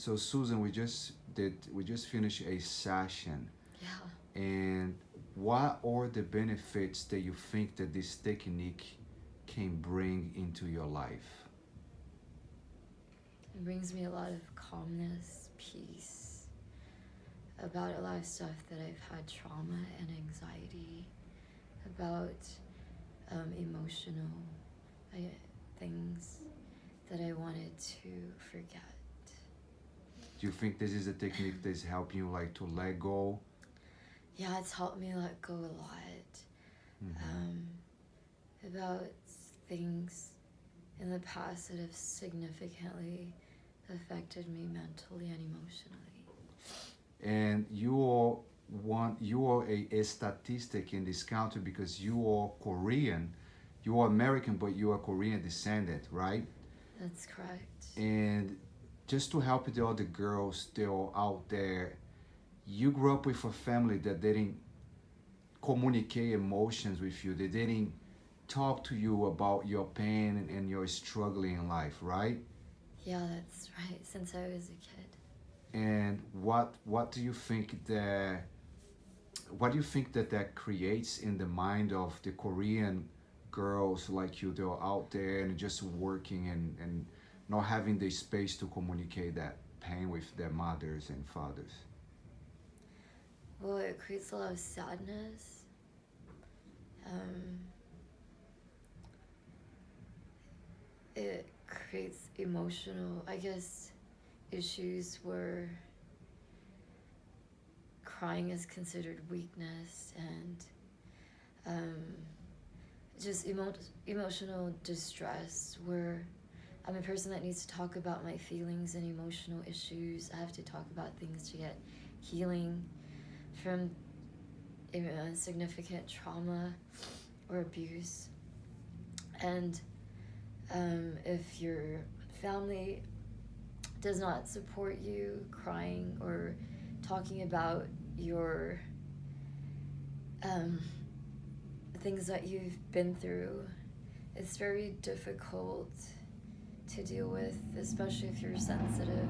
So Susan, we just finished a session, Yeah. and what are the benefits that you think that this technique can bring into your life? It brings me a lot of calmness, peace, about a lot of stuff that I've had trauma and anxiety, about emotional I, things that I wanted to forget. Do you think this is a technique that's helping you like to let go? Yeah, it's helped me let go a lot Mm-hmm. um, about things in the past that have significantly affected me mentally and emotionally. And you are a statistic in this country because you are Korean, you are American, but you are Korean descendant, right? That's correct. And just to help the other girls still out there, you grew up with a family that didn't communicate emotions with you. They didn't talk to you about your pain and your struggling in life, right? Yeah, that's right, since I was a kid. And what do you think that that creates in the mind of the Korean girls like you? They're out there and just working and not having the space to communicate that pain with their mothers and fathers. Well, it creates a lot of sadness. Um, it creates emotional, I guess, issues where crying is considered weakness and um, just emotional distress where I'm a person that needs to talk about my feelings and emotional issues. I have to talk about things to get healing from significant trauma or abuse. And if your family does not support you crying or talking about your um, things that you've been through, it's very difficult to deal with, especially if you're sensitive.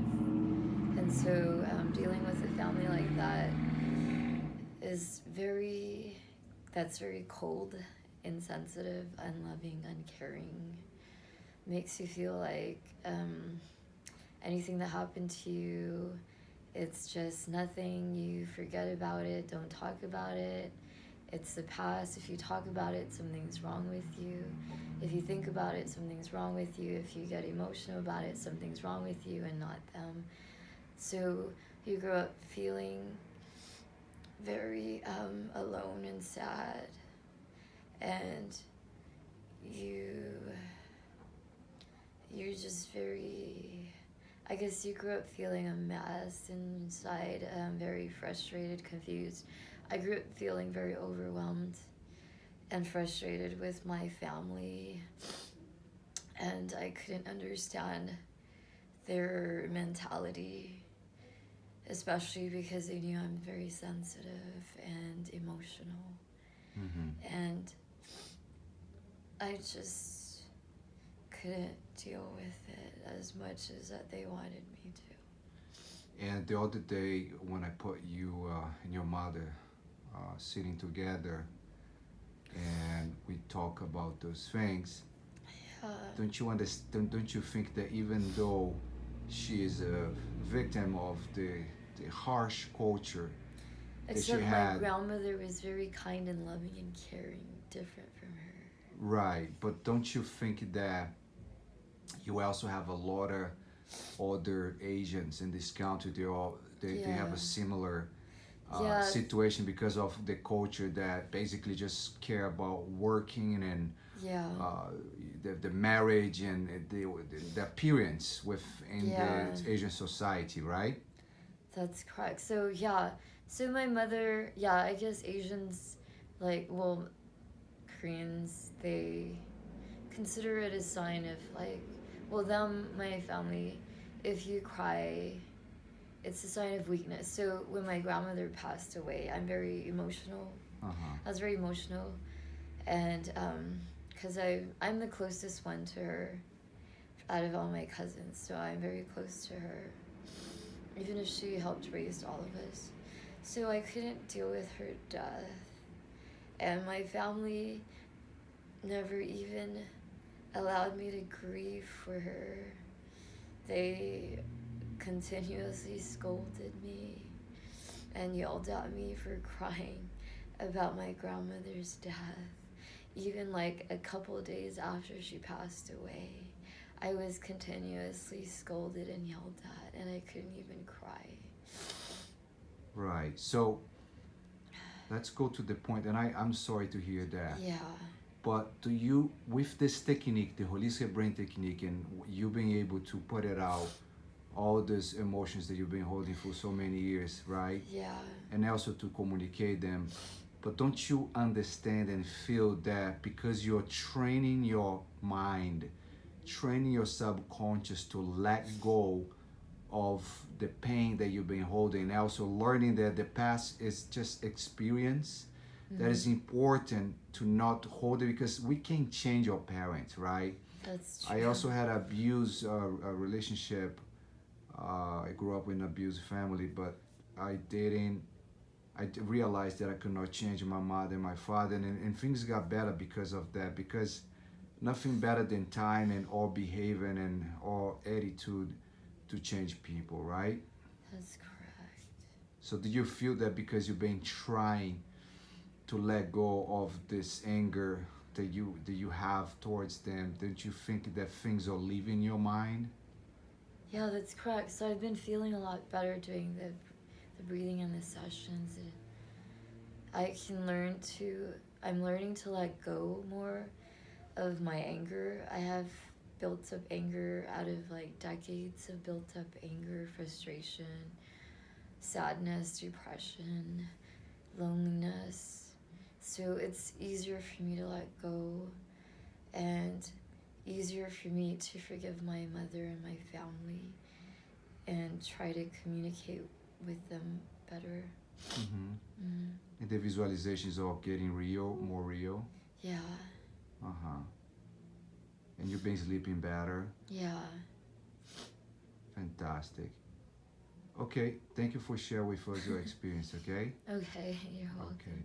And so dealing with a family like that is that's very cold, insensitive, unloving, uncaring. Makes you feel like anything that happened to you, it's just nothing. You forget about it, don't talk about it. It's the past. If you talk about it, something's wrong with you. If you think about it, something's wrong with you. If you get emotional about it, something's wrong with you and not them. So you grow up feeling very alone and sad, and you you're just very, I guess you grew up feeling a mess inside, very frustrated, confused. I grew up feeling very overwhelmed and frustrated with my family, and I couldn't understand their mentality, especially because they knew I'm very sensitive and emotional. Mm-hmm. And I just couldn't deal with it as much as that they wanted me to. And the other day when I put you and your mother sitting together and we talk about those things, Uh, don't you understand? Don't you think that even though she is a victim of the harsh culture that she Except my had, grandmother was very kind and loving and caring, different from her. right? But don't you think that you also have a lot of other Asians in this country? They Yeah. have a similar Yeah. situation because of the culture that basically just care about working and Yeah. uh, the marriage and the appearance within Yeah. the Asian society, right? That's correct. So yeah. So my mother, yeah, I guess Asians, like, well, Koreans, they consider it a sign of like, well, them, my family, if you cry, it's a sign of weakness. So when my grandmother passed away, Uh huh. I was very emotional, and because I'm the closest one to her out of all my cousins, so I'm very close to her, even if she helped raise all of us. So I couldn't deal with her death. And my family never even allowed me to grieve for her. They continuously scolded me and yelled at me for crying about my grandmother's death. Even like a couple days after she passed away, I was continuously scolded and yelled at, and I couldn't even cry. Right. So let's go to the point, and I'm sorry to hear that. Yeah. But do you, with this technique, the holistic brain technique, and you being able to put it out, all these emotions that you've been holding for so many years, right? Yeah. And also to communicate them. But don't you understand and feel that because you're training your mind, training your subconscious to let go of the pain that you've been holding, and also learning that the past is just experience, that is important to not hold it, because we can change our parents, right? That's true. I also had abuse a relationship. I grew up in an abusive family, but I didn't. Realized that I could not change my mother and my father, and things got better because of that. Because nothing better than time and all behavior and all attitude to change people, right? That's correct. So do you feel that because you've been trying to let go of this anger that you have towards them, don't you think that things are leaving your mind? Yeah, that's correct. So I've been feeling a lot better doing the breathing and the sessions. I can learn to, I'm learning to let go more of my anger. I have built up anger out of like decades of built up anger, frustration, sadness, depression, loneliness. So it's easier for me to let go and easier for me to forgive my mother and my family and try to communicate with them better. Mm-hmm. Mm. And the visualizations are getting real, more real. Yeah. Uh-huh. And you've been sleeping better. Yeah. Fantastic. Okay, thank you for sharing with us your experience, okay? Okay, you're welcome. Okay.